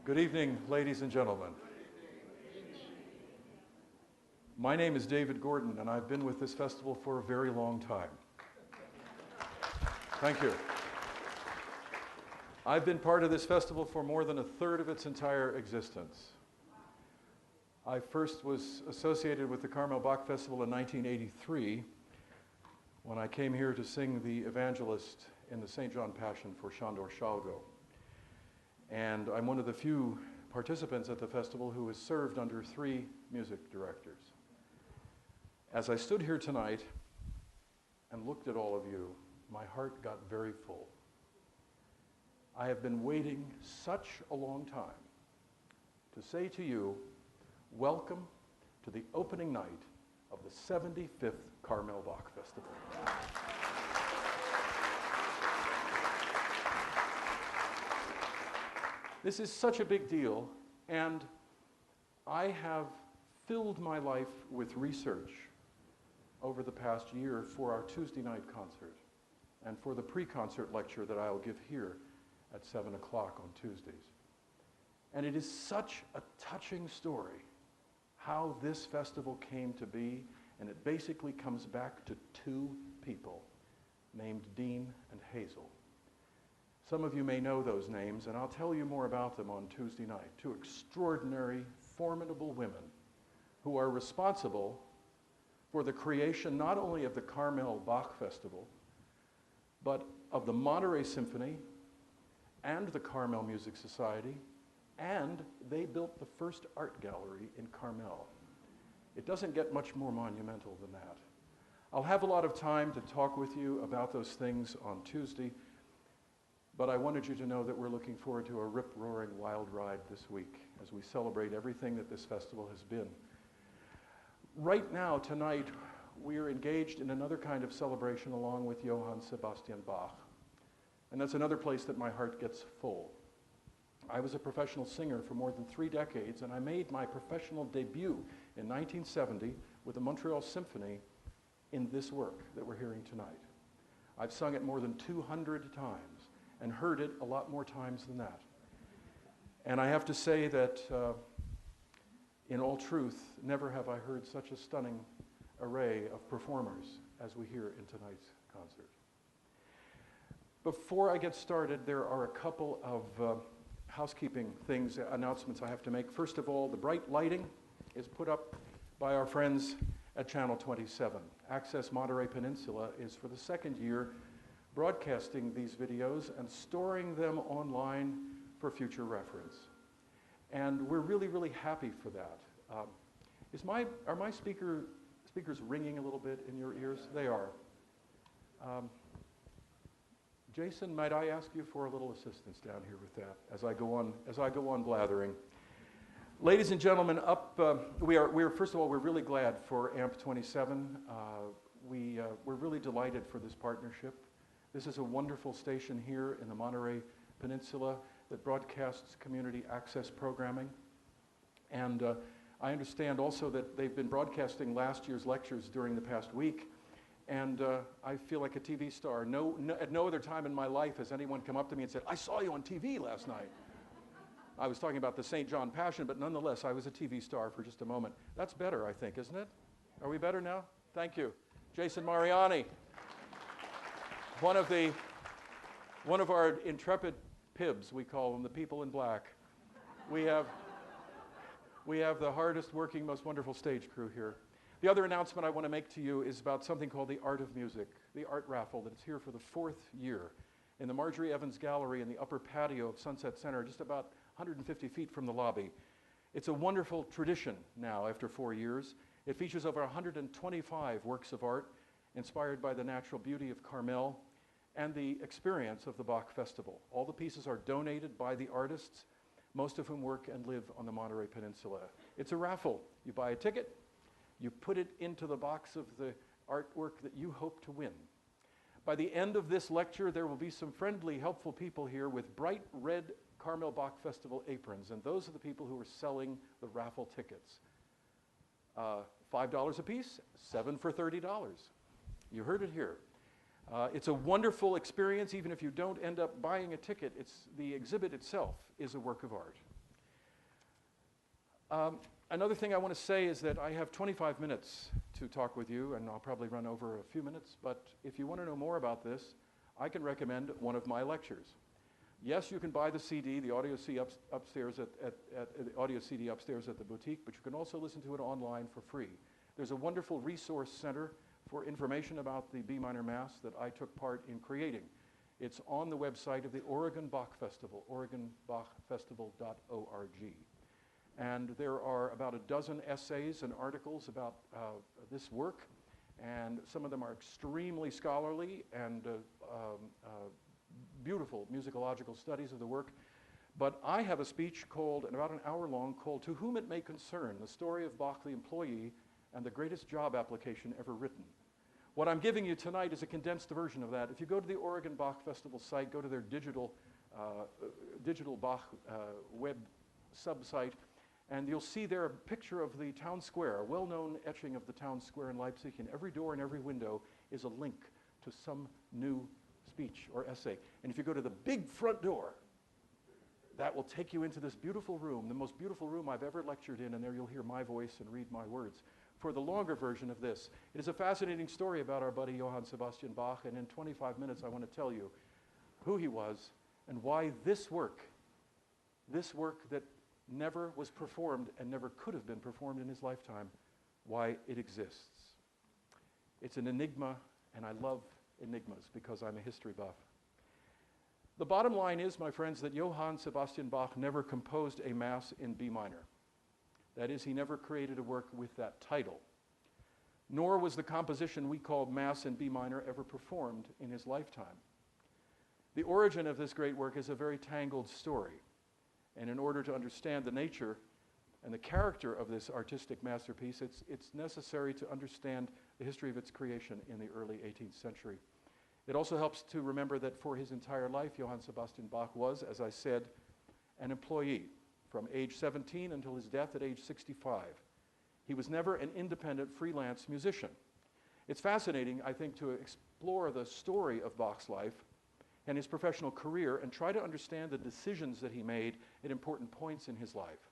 Good evening, ladies and gentlemen. My name is David Gordon, and I've been with this festival for a very long time. Thank you. I've been part of this festival for more than a third of its entire existence. I first was associated with the Carmel Bach Festival in 1983 when I came here to sing the evangelist in the St. John Passion for Sándor Salgó. And I'm one of the few participants at the festival who has served under 3 music directors. As I stood here tonight and looked at all of you, my heart got very full. I have been waiting such a long time to say to you, welcome to the opening night of the 75th Carmel Bach Festival. This is such a big deal, and I have filled my life with research over the past year for our Tuesday night concert and for the pre-concert lecture that I'll give here at 7 o'clock on Tuesdays. And it is such a touching story how this festival came to be, and it basically comes back to 2 people named Dean and Hazel. Some of you may know those names, and I'll tell you more about them on Tuesday night. 2 extraordinary, formidable women who are responsible for the creation not only of the Carmel Bach Festival, but of the Monterey Symphony and the Carmel Music Society, and they built the first art gallery in Carmel. It doesn't get much more monumental than that. I'll have a lot of time to talk with you about those things on Tuesday, but I wanted you to know that we're looking forward to a rip-roaring wild ride this week as we celebrate everything that this festival has been. Right now, tonight, we are engaged in another kind of celebration along with Johann Sebastian Bach. And that's another place that my heart gets full. I was a professional singer for more than 3 decades, and I made my professional debut in 1970 with the Montreal Symphony in this work that we're hearing tonight. I've sung it more than 200 times and heard it a lot more times than that. And I have to say that, in all truth, never have I heard such a stunning array of performers as we hear in tonight's concert. Before I get started, there are a couple of housekeeping things, announcements I have to make. First of all, the bright lighting is put up by our friends at Channel 27. Access Monterey Peninsula is for the 2nd year broadcasting these videos and storing them online for future reference. And we're really, really happy for that. Are my speakers ringing a little bit in your ears? They are. Jason, might I ask you for a little assistance down here with that as I go on blathering? Ladies and gentlemen, first of all, we're really glad for AMP 27. We're really delighted for this partnership. This is a wonderful station here in the Monterey Peninsula that broadcasts community access programming. And I understand also that they've been broadcasting last year's lectures during the past week. And I feel like a TV star. At no other time in my life has anyone come up to me and said, I saw you on TV last night. I was talking about the St. John Passion, but nonetheless, I was a TV star for just a moment. That's better, I think, isn't it? Are we better now? Thank you. Jason Mariani. One of our intrepid pibs, we call them, the people in black. We have the hardest working, most wonderful stage crew here. The other announcement I want to make to you is about something called the Art of Music, the art raffle that's here for the 4th year in the Marjorie Evans Gallery in the upper patio of Sunset Center, just about 150 feet from the lobby. It's a wonderful tradition now after 4 years. It features over 125 works of art inspired by the natural beauty of Carmel and the experience of the Bach Festival. All the pieces are donated by the artists, most of whom work and live on the Monterey Peninsula. It's a raffle. You buy a ticket, you put it into the box of the artwork that you hope to win. By the end of this lecture, there will be some friendly, helpful people here with bright red Carmel Bach Festival aprons, and those are the people who are selling the raffle tickets. $5 a piece, 7 for $30. You heard it here. It's a wonderful experience, even if you don't end up buying a ticket. The exhibit itself is a work of art. Another thing I want to say is that I have 25 minutes to talk with you, and I'll probably run over a few minutes, but if you want to know more about this, I can recommend one of my lectures. Yes, you can buy the CD, the audio CD upstairs the audio CD upstairs at the boutique, but you can also listen to it online for free. There's a wonderful resource center for information about the B minor Mass that I took part in creating. It's on the website of the Oregon Bach Festival, oregonbachfestival.org. And there are about a dozen essays and articles about this work, and some of them are extremely scholarly and beautiful musicological studies of the work. But I have a speech called, and about an hour long, called To Whom It May Concern, the story of Bach the employee and the greatest job application ever written. What I'm giving you tonight is a condensed version of that. If you go to the Oregon Bach Festival site, go to their digital Bach web sub-site, and you'll see there a picture of the town square, a well-known etching of the town square in Leipzig, and every door and every window is a link to some new speech or essay. And if you go to the big front door, that will take you into this beautiful room, the most beautiful room I've ever lectured in, and there you'll hear my voice and read my words. For the longer version of this, it is a fascinating story about our buddy Johann Sebastian Bach, and in 25 minutes I want to tell you who he was and why this work that never was performed and never could have been performed in his lifetime, why it exists. It's an enigma, and I love enigmas because I'm a history buff. The bottom line is, my friends, that Johann Sebastian Bach never composed a Mass in B minor. That is, he never created a work with that title. Nor was the composition we call Mass in B minor ever performed in his lifetime. The origin of this great work is a very tangled story. And in order to understand the nature and the character of this artistic masterpiece, it's necessary to understand the history of its creation in the early 18th century. It also helps to remember that for his entire life, Johann Sebastian Bach was, as I said, an employee from age 17 until his death at age 65. He was never an independent freelance musician. It's fascinating, I think, to explore the story of Bach's life and his professional career and try to understand the decisions that he made at important points in his life.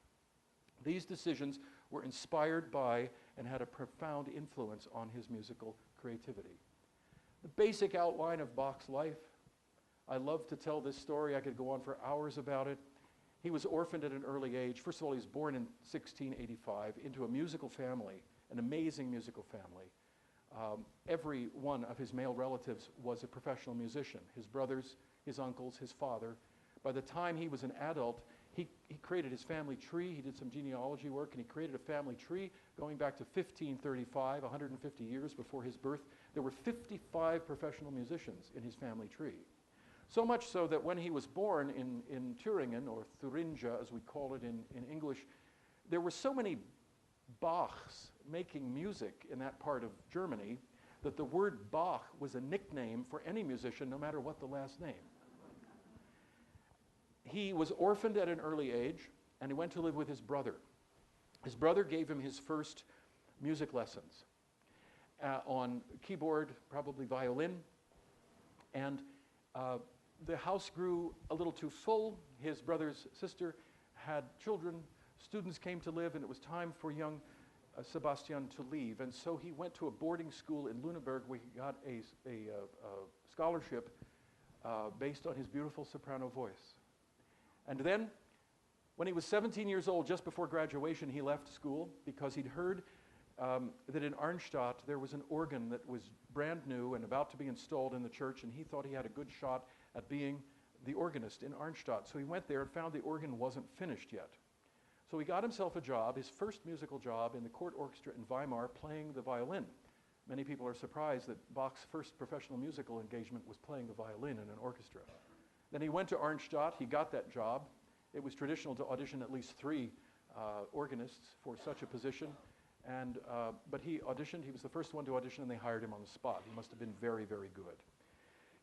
These decisions were inspired by and had a profound influence on his musical creativity. The basic outline of Bach's life, I love to tell this story. I could go on for hours about it. He was orphaned at an early age. First of all, he was born in 1685 into a musical family, an amazing musical family. Every one of his male relatives was a professional musician. His brothers, his uncles, his father. By the time he was an adult, he created his family tree. He did some genealogy work, and he created a family tree going back to 1535, 150 years before his birth. There were 55 professional musicians in his family tree. So much so that when he was born in Thüringen, or Thuringia as we call it in English, there were so many Bachs making music in that part of Germany that the word Bach was a nickname for any musician, no matter what the last name. He was orphaned at an early age, and he went to live with his brother. His brother gave him his first music lessons on keyboard, probably violin, and the house grew a little too full. His brother's sister had children. Students came to live, and it was time for young Sebastian to leave. And so he went to a boarding school in Lüneburg where he got a scholarship based on his beautiful soprano voice. And then, when he was 17 years old, just before graduation, he left school because he'd heard that in Arnstadt there was an organ that was brand new and about to be installed in the church, and he thought he had a good shot at being the organist in Arnstadt. So he went there and found the organ wasn't finished yet. So he got himself a job, his first musical job, in the court orchestra in Weimar, playing the violin. Many people are surprised that Bach's first professional musical engagement was playing the violin in an orchestra. Then he went to Arnstadt, he got that job. It was traditional to audition at least 3 organists for such a position. But he auditioned, he was the first one to audition, and they hired him on the spot. He must have been very, very good.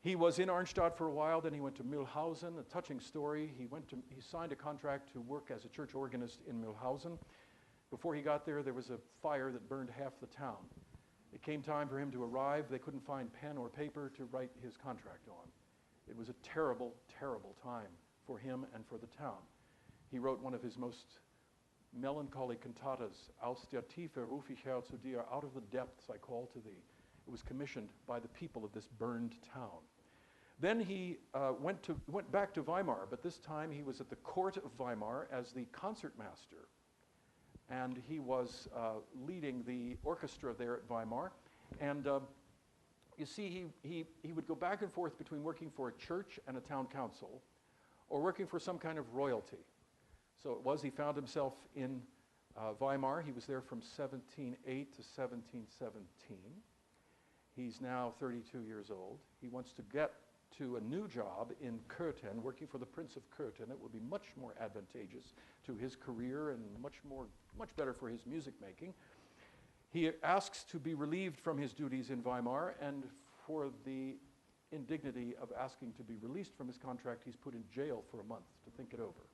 He was in Arnstadt for a while, then he went to Mühlhausen, a touching story. He signed a contract to work as a church organist in Mühlhausen. Before he got there, there was a fire that burned half the town. It came time for him to arrive. They couldn't find pen or paper to write his contract on. It was a terrible, terrible time for him and for the town. He wrote one of his most melancholy cantatas, Aus der Tiefe ruf ich her zu dir, out of the depths I call to thee. It was commissioned by the people of this burned town. Then he went back to Weimar, but this time he was at the court of Weimar as the concertmaster. And he was leading the orchestra there at Weimar. And you see, he would go back and forth between working for a church and a town council, or working for some kind of royalty. So it was, he found himself in Weimar. He was there from 1708 to 1717. He's now 32 years old. He wants to get to a new job in Köthen, working for the Prince of Köthen. It will be much more advantageous to his career and much better for his music making. He asks to be relieved from his duties in Weimar, and for the indignity of asking to be released from his contract, he's put in jail for a month to think it over.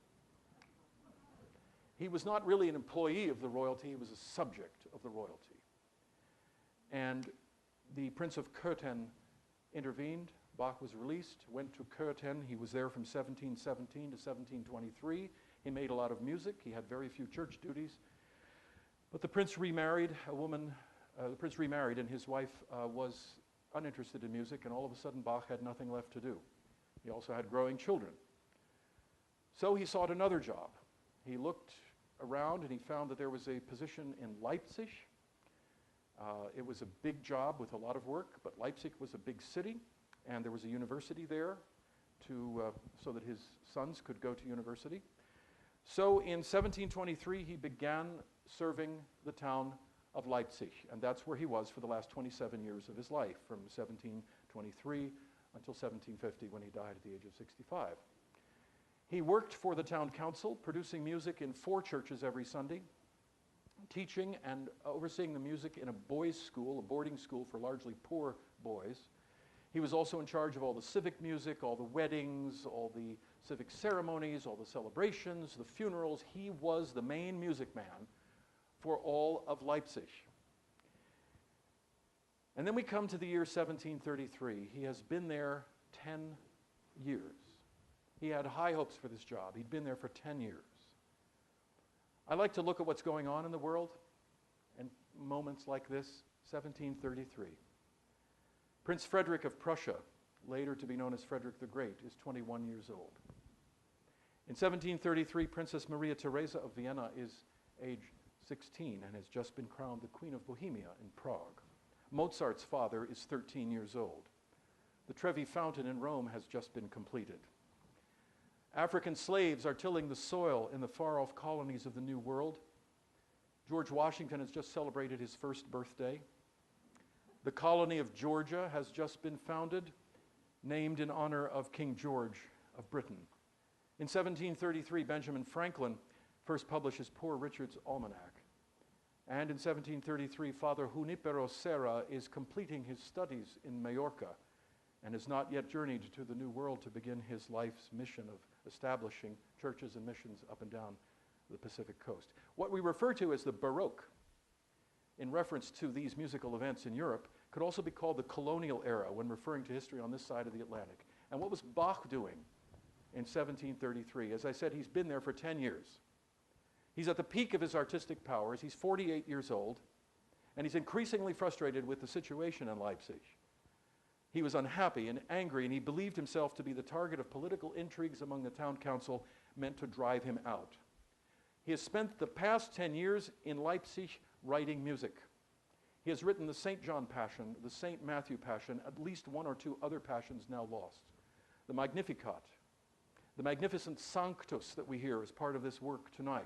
He was not really an employee of the royalty, he was a subject of the royalty. And the Prince of Köthen intervened. Bach was released, went to Köthen. He was there from 1717 to 1723. He made a lot of music. He had very few church duties. But the prince remarried and his wife was uninterested in music, and all of a sudden Bach had nothing left to do. He also had growing children. So he sought another job. He looked around and he found that there was a position in Leipzig. It was a big job with a lot of work, but Leipzig was a big city, and there was a university there so that his sons could go to university. So in 1723, he began serving the town of Leipzig, and that's where he was for the last 27 years of his life, from 1723 until 1750, when he died at the age of 65. He worked for the town council, producing music in 4 churches every Sunday, teaching and overseeing the music in a boys' school, a boarding school for largely poor boys. He was also in charge of all the civic music, all the weddings, all the civic ceremonies, all the celebrations, the funerals. He was the main music man for all of Leipzig. And then we come to the year 1733. He has been there 10 years. He had high hopes for this job. He'd been there for 10 years. I like to look at what's going on in the world, and moments like this, 1733. Prince Frederick of Prussia, later to be known as Frederick the Great, is 21 years old. In 1733, Princess Maria Theresa of Vienna is age 16 and has just been crowned the Queen of Bohemia in Prague. Mozart's father is 13 years old. The Trevi Fountain in Rome has just been completed. African slaves are tilling the soil in the far-off colonies of the New World. George Washington has just celebrated his first birthday. The colony of Georgia has just been founded, named in honor of King George of Britain. In 1733, Benjamin Franklin first publishes Poor Richard's Almanac. And in 1733, Father Junipero Serra is completing his studies in Majorca and has not yet journeyed to the New World to begin his life's mission of establishing churches and missions up and down the Pacific coast. What we refer to as the Baroque, in reference to these musical events in Europe, could also be called the colonial era when referring to history on this side of the Atlantic. And what was Bach doing in 1733? As I said, he's been there for 10 years. He's at the peak of his artistic powers. He's 48 years old, and he's increasingly frustrated with the situation in Leipzig. He was unhappy and angry, and he believed himself to be the target of political intrigues among the town council meant to drive him out. He has spent the past 10 years in Leipzig writing music. He has written the St. John Passion, the St. Matthew Passion, at least 1 or 2 other passions now lost. The Magnificat, the magnificent Sanctus that we hear as part of this work tonight.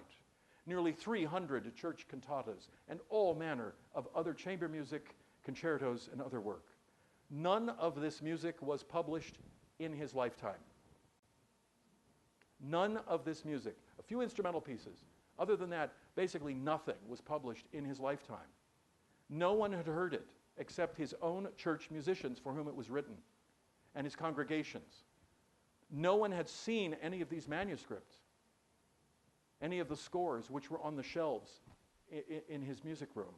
Nearly 300 church cantatas, and all manner of other chamber music, concertos, and other work. None of this music was published in his lifetime. None of this music. A few instrumental pieces. Other than that, basically nothing was published in his lifetime. No one had heard it except his own church musicians for whom it was written, and his congregations. No one had seen any of these manuscripts, any of the scores which were on the shelves in his music room.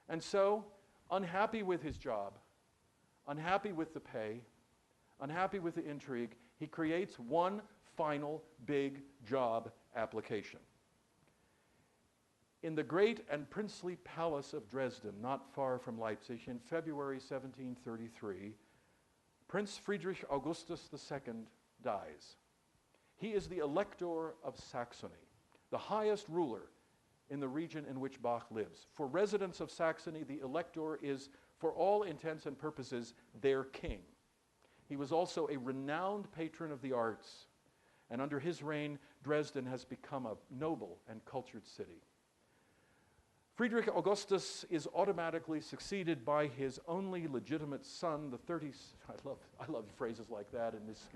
And so, unhappy with his job, unhappy with the pay, unhappy with the intrigue, he creates one final big job application. in the great and princely palace of Dresden, not far from Leipzig, in February 1733, Prince Friedrich Augustus II dies. He is the Elector of Saxony, the highest ruler in the region in which Bach lives. For residents of Saxony, the Elector is, for all intents and purposes, their king. He was also a renowned patron of the arts, and under his reign, Dresden has become a noble and cultured city. Friedrich Augustus is automatically succeeded by his only legitimate son, I love phrases like that in this,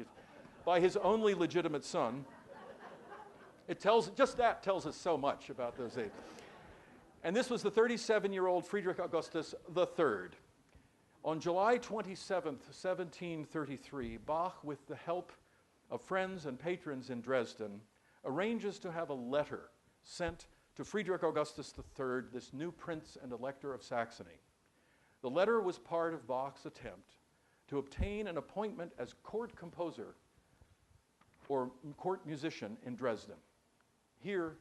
by his only legitimate son. Just that tells us so much about those days. And this was the 37-year-old Friedrich Augustus III. On July 27th, 1733, Bach, with the help of friends and patrons in Dresden, arranges to have a letter sent to Friedrich Augustus III, this new prince and elector of Saxony. The letter was part of Bach's attempt to obtain an appointment as court composer or court musician in Dresden. Here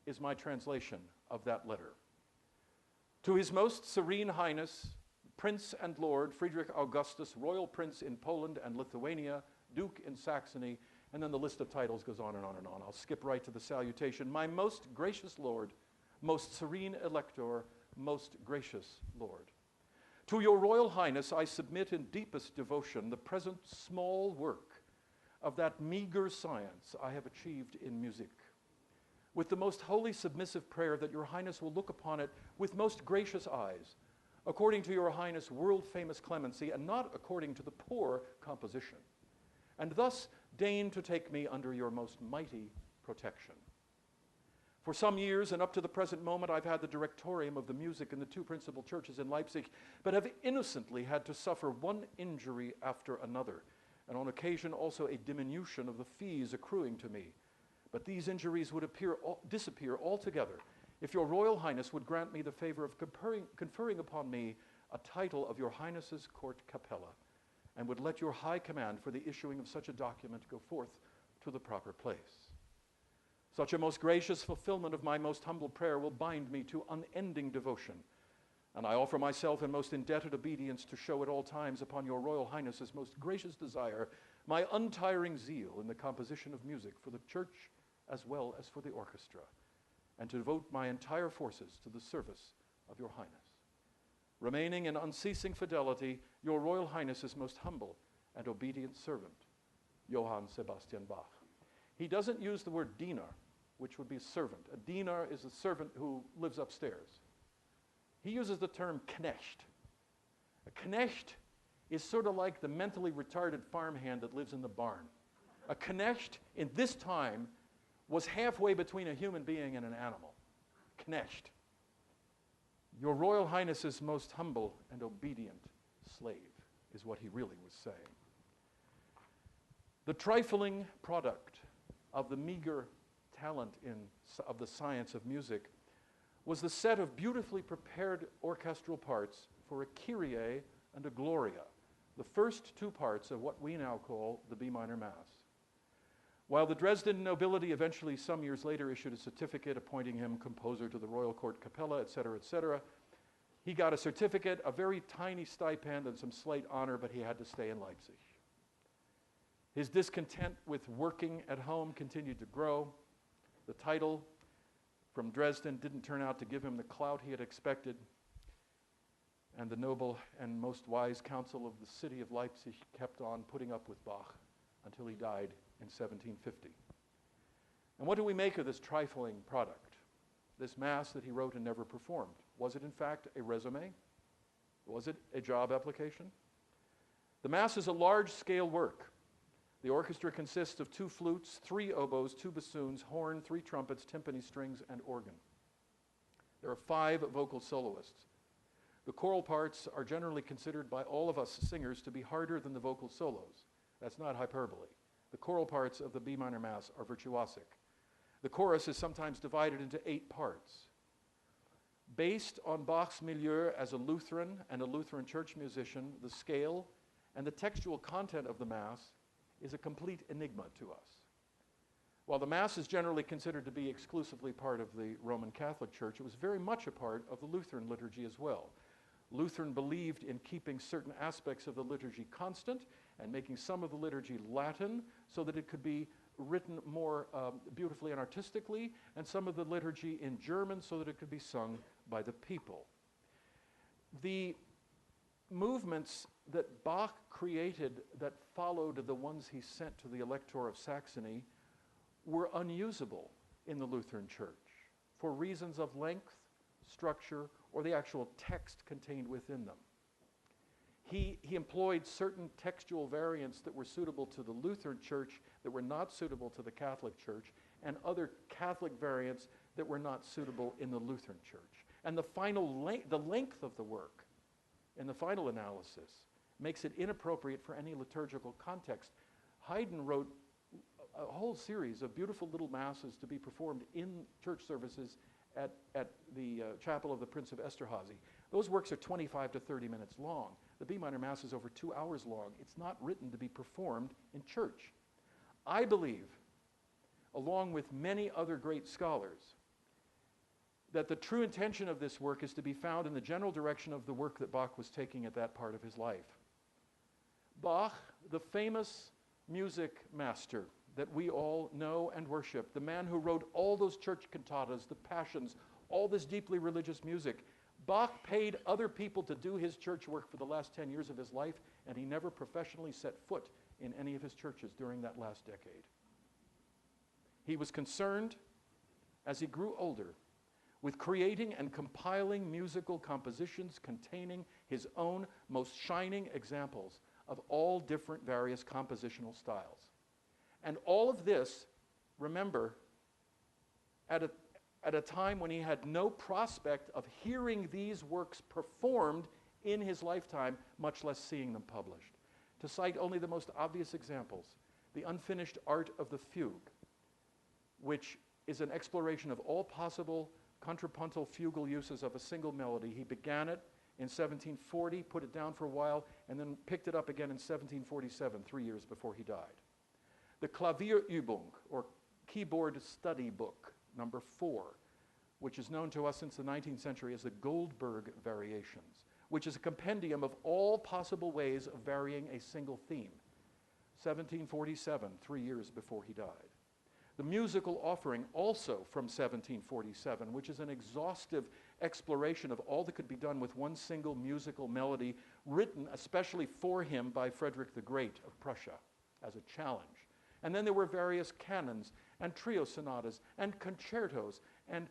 is my translation of that letter. To His Most Serene Highness, Prince and Lord Friedrich Augustus, Royal Prince in Poland and Lithuania, Duke in Saxony, and then the list of titles goes on and on and on. I'll skip right to the salutation. My most gracious Lord, most serene Elector, most gracious Lord. To your Royal Highness I submit in deepest devotion the present small work of that meager science I have achieved in music, with the most holy submissive prayer that your Highness will look upon it with most gracious eyes, according to your Highness' world-famous clemency, and not according to the poor composition, and thus deign to take me under your most mighty protection. For some years, and up to the present moment, I've had the directorium of the music in the two principal churches in Leipzig, but have innocently had to suffer one injury after another, and on occasion also a diminution of the fees accruing to me. But these injuries would disappear altogether if your Royal Highness would grant me the favor of conferring upon me a title of your Highness's court capella, and would let your high command for the issuing of such a document go forth to the proper place. Such a most gracious fulfillment of my most humble prayer will bind me to unending devotion, and I offer myself in most indebted obedience to show at all times upon your Royal Highness's most gracious desire my untiring zeal in the composition of music for the church as well as for the orchestra, and to devote my entire forces to the service of your Highness. Remaining in unceasing fidelity, your Royal Highness's most humble and obedient servant, Johann Sebastian Bach. He doesn't use the word diener, which would be servant. A diener is a servant who lives upstairs. He uses the term knecht. A knecht is sort of like the mentally retarded farmhand that lives in the barn. A knecht in this time was halfway between a human being and an animal. Knecht. Your Royal Highness's most humble and obedient slave is what he really was saying. The trifling product of the meager talent of the science of music was the set of beautifully prepared orchestral parts for a Kyrie and a Gloria, the first two parts of what we now call the B minor Mass. While the Dresden nobility eventually, some years later, issued a certificate appointing him composer to the Royal Court Capella, etc., he got a certificate, a very tiny stipend, and some slight honor, but he had to stay in Leipzig. His discontent with working at home continued to grow. The title from Dresden didn't turn out to give him the clout he had expected, and the noble and most wise council of the city of Leipzig kept on putting up with Bach until he died in 1750. And what do we make of this trifling product, this Mass that he wrote and never performed? Was it in fact a resume? Was it a job application? The Mass is a large-scale work. The orchestra consists of 2 flutes, 3 oboes, 2 bassoons, horn, 3 trumpets, timpani, strings, and organ. There are 5 vocal soloists. The choral parts are generally considered by all of us singers to be harder than the vocal solos. That's not hyperbole. The choral parts of the B minor Mass are virtuosic. The chorus is sometimes divided into 8 parts. Based on Bach's milieu as a Lutheran and a Lutheran church musician, the scale and the textual content of the Mass is a complete enigma to us. While the Mass is generally considered to be exclusively part of the Roman Catholic Church, it was very much a part of the Lutheran liturgy as well. Lutheran believed in keeping certain aspects of the liturgy constant and making some of the liturgy Latin so that it could be written more beautifully and artistically, and some of the liturgy in German so that it could be sung by the people. The movements that Bach created that followed the ones he sent to the Elector of Saxony were unusable in the Lutheran Church for reasons of length, structure, or the actual text contained within them. He employed certain textual variants that were suitable to the Lutheran Church that were not suitable to the Catholic Church, and other Catholic variants that were not suitable in the Lutheran Church. And the length of the work in the final analysis makes it inappropriate for any liturgical context. Haydn wrote a whole series of beautiful little masses to be performed in church services at the Chapel of the Prince of Esterhazy. Those works are 25 to 30 minutes long. The B minor Mass is over 2 hours long. It's not written to be performed in church. I believe, along with many other great scholars, that the true intention of this work is to be found in the general direction of the work that Bach was taking at that part of his life. Bach, the famous music master that we all know and worship, the man who wrote all those church cantatas, the passions, all this deeply religious music, Bach paid other people to do his church work for the last 10 years of his life, and he never professionally set foot in any of his churches during that last decade. He was concerned, as he grew older, with creating and compiling musical compositions containing his own most shining examples of all different various compositional styles. And all of this, remember, at a time when he had no prospect of hearing these works performed in his lifetime, much less seeing them published. To cite only the most obvious examples, the unfinished art of the fugue, which is an exploration of all possible contrapuntal fugal uses of a single melody. He began it in 1740, put it down for a while, and then picked it up again in 1747, 3 years before he died. The Klavierübung, or keyboard study book, number 4, which is known to us since the 19th century as the Goldberg Variations, which is a compendium of all possible ways of varying a single theme. 1747, 3 years before he died. The Musical Offering, also from 1747, which is an exhaustive exploration of all that could be done with one single musical melody, written especially for him by Frederick the Great of Prussia as a challenge. And then there were various canons and trio sonatas and concertos and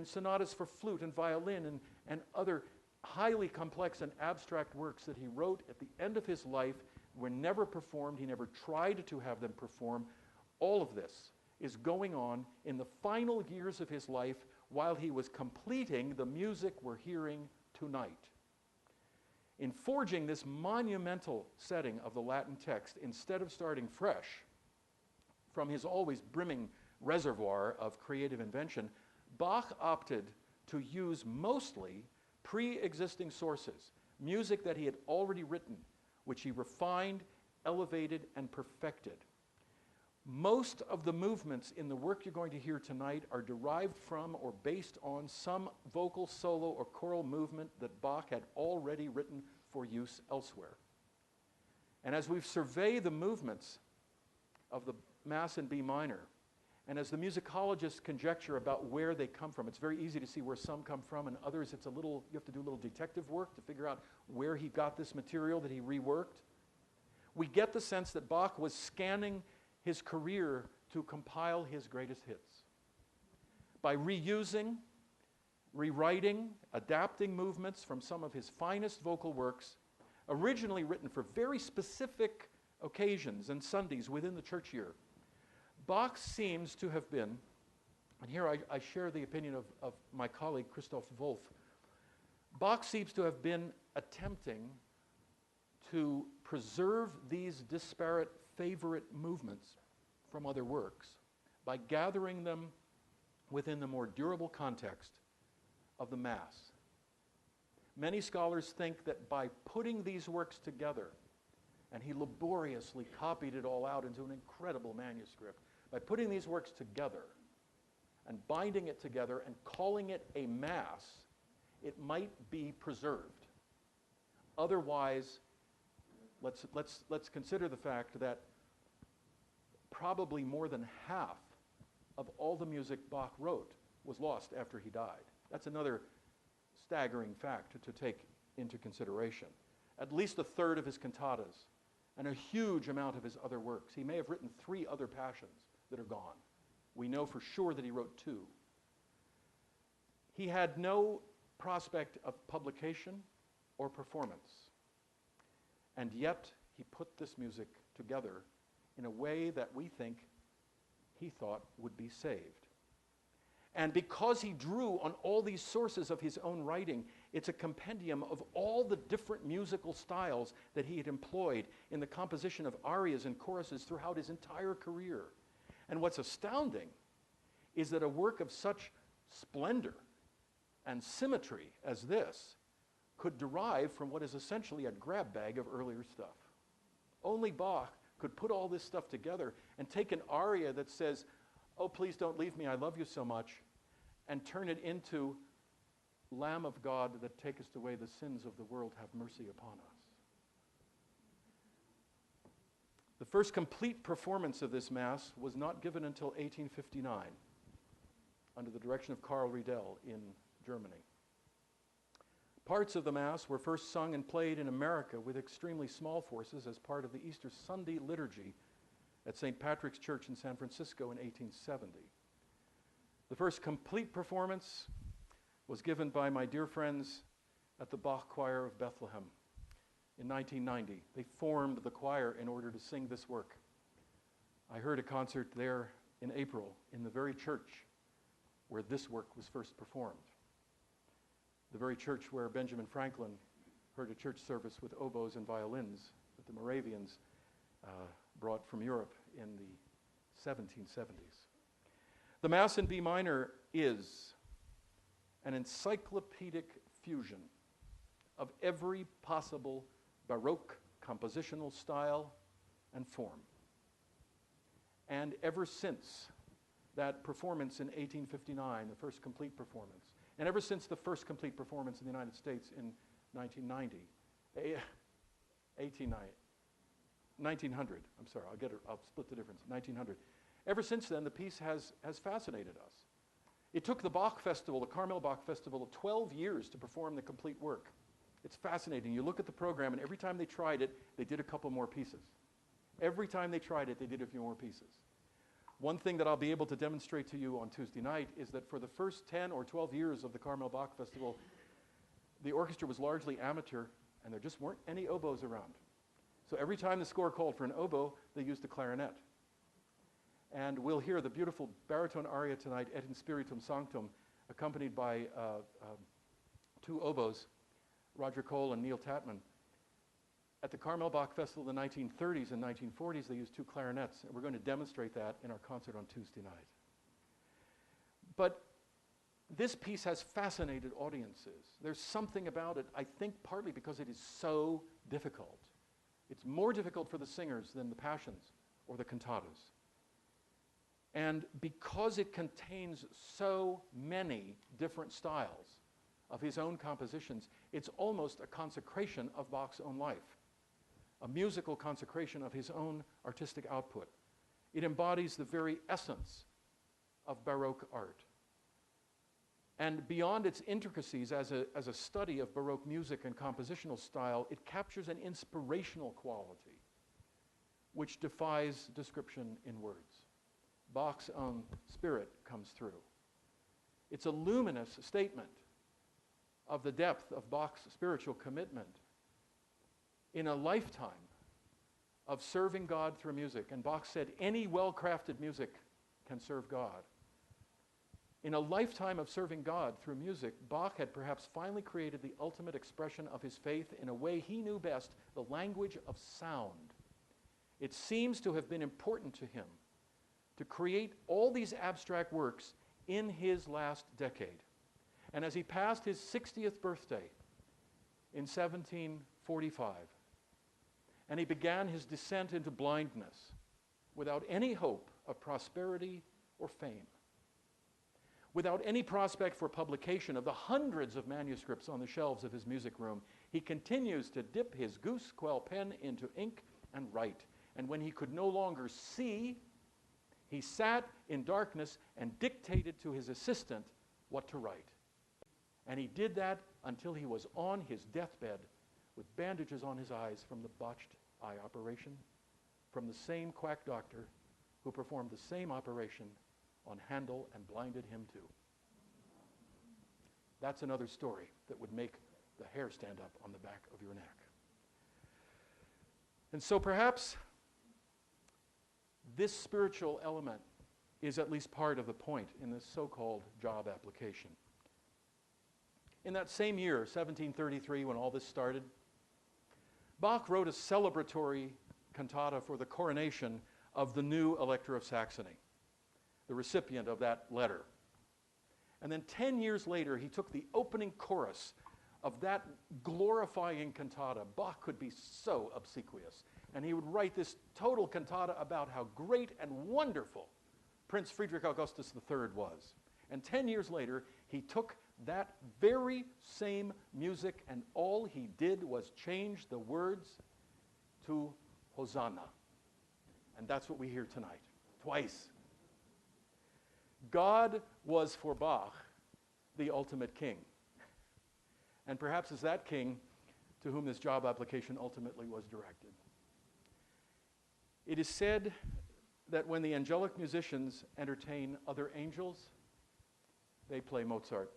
sonatas for flute and violin and other highly complex and abstract works that he wrote at the end of his life, were never performed. He never tried to have them perform. All of this is going on in the final years of his life while he was completing the music we're hearing tonight. In forging this monumental setting of the Latin text, instead of starting fresh from his always brimming reservoir of creative invention, Bach opted to use mostly pre-existing sources, music that he had already written, which he refined, elevated, and perfected. Most of the movements in the work you're going to hear tonight are derived from or based on some vocal solo or choral movement that Bach had already written for use elsewhere. And as we've surveyed the movements of the Mass in B minor, and as the musicologists conjecture about where they come from, it's very easy to see where some come from, and others it's you have to do a little detective work to figure out where he got this material that he reworked. We get the sense that Bach was scanning his career to compile his greatest hits by reusing, rewriting, adapting movements from some of his finest vocal works, originally written for very specific occasions and Sundays within the church year. Bach seems to have been, and here I share the opinion of my colleague Christoph Wolff, Bach seems to have been attempting to preserve these disparate favorite movements from other works by gathering them within the more durable context of the Mass. Many scholars think that by putting these works together And he laboriously copied it all out into an incredible manuscript. By putting these works together and binding it together and calling it a mass, it might be preserved. Otherwise, let's consider the fact that probably more than half of all the music Bach wrote was lost after he died. That's another staggering fact to take into consideration. At least a third of his cantatas and a huge amount of his other works. He may have written 3 other passions that are gone. We know for sure that he wrote 2. He had no prospect of publication or performance. And yet, he put this music together in a way that we think he thought would be saved. And because he drew on all these sources of his own writing, it's a compendium of all the different musical styles that he had employed in the composition of arias and choruses throughout his entire career. And what's astounding is that a work of such splendor and symmetry as this could derive from what is essentially a grab bag of earlier stuff. Only Bach could put all this stuff together and take an aria that says, "Oh, please don't leave me, I love you so much," and turn it into Lamb of God that takest away the sins of the world, have mercy upon us. The first complete performance of this Mass was not given until 1859 under the direction of Karl Riedel in Germany. Parts of the Mass were first sung and played in America with extremely small forces as part of the Easter Sunday liturgy at St. Patrick's Church in San Francisco in 1870. The first complete performance was given by my dear friends at the Bach Choir of Bethlehem in 1990. They formed the choir in order to sing this work. I heard a concert there in April in the very church where this work was first performed. The very church where Benjamin Franklin heard a church service with oboes and violins that the Moravians brought from Europe in the 1770s. The Mass in B minor is an encyclopedic fusion of every possible Baroque compositional style and form. And ever since that performance in 1859, the first complete performance, and ever since the first complete performance in the United States in 1900, I'm sorry, I'll split the difference, 1900. Ever since then, the piece has fascinated us. It took the Bach Festival, the Carmel Bach Festival, 12 years to perform the complete work. It's fascinating. You look at the program, and every time they tried it, they did a couple more pieces. Every time they tried it, they did a few more pieces. One thing that I'll be able to demonstrate to you on Tuesday night is that for the first 10 or 12 years of the Carmel Bach Festival, the orchestra was largely amateur, and there just weren't any oboes around. So every time the score called for an oboe, they used a clarinet. And we'll hear the beautiful baritone aria tonight, Et in Spiritum Sanctum, accompanied by 2 oboes, Roger Cole and Neil Tatman. At the Carmel Bach Festival in the 1930s and 1940s, they used 2 clarinets, and we're going to demonstrate that in our concert on Tuesday night. But this piece has fascinated audiences. There's something about it, I think partly because it is so difficult. It's more difficult for the singers than the passions or the cantatas. And because it contains so many different styles of his own compositions, it's almost a consecration of Bach's own life, a musical consecration of his own artistic output. It embodies the very essence of Baroque art. And beyond its intricacies as a study of Baroque music and compositional style, it captures an inspirational quality which defies description in words. Bach's own spirit comes through. It's a luminous statement of the depth of Bach's spiritual commitment in a lifetime of serving God through music. And Bach said, any well-crafted music can serve God. In a lifetime of serving God through music, Bach had perhaps finally created the ultimate expression of his faith in a way he knew best, the language of sound. It seems to have been important to him to create all these abstract works in his last decade. And as he passed his 60th birthday in 1745, and he began his descent into blindness without any hope of prosperity or fame. Without any prospect for publication of the hundreds of manuscripts on the shelves of his music room, he continues to dip his goose quill pen into ink and write. And when he could no longer see, he sat in darkness and dictated to his assistant what to write. And he did that until he was on his deathbed with bandages on his eyes from the botched eye operation from the same quack doctor who performed the same operation on Handel and blinded him too. That's another story that would make the hair stand up on the back of your neck. And so perhaps this spiritual element is at least part of the point in this so-called job application. In that same year, 1733, when all this started, Bach wrote a celebratory cantata for the coronation of the new Elector of Saxony, the recipient of that letter. And then 10 years later, he took the opening chorus of that glorifying cantata. Bach could be so obsequious. And he would write this total cantata about how great and wonderful Prince Friedrich Augustus III was. And 10 years later, he took that very same music, and all he did was change the words to Hosanna. And that's what we hear tonight, twice. God was for Bach the ultimate king. And perhaps it's that king to whom this job application ultimately was directed. It is said that when the angelic musicians entertain other angels, they play Mozart.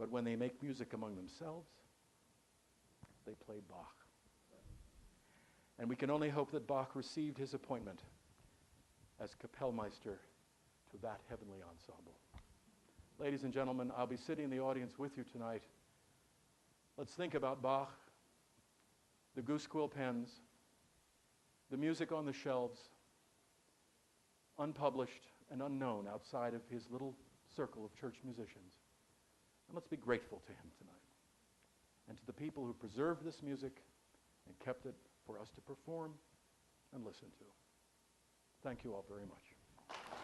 But when they make music among themselves, they play Bach. And we can only hope that Bach received his appointment as Kapellmeister to that heavenly ensemble. Ladies and gentlemen, I'll be sitting in the audience with you tonight. Let's think about Bach, the goose quill pens, the music on the shelves, unpublished and unknown outside of his little circle of church musicians. And let's be grateful to him tonight, and to the people who preserved this music and kept it for us to perform and listen to. Thank you all very much.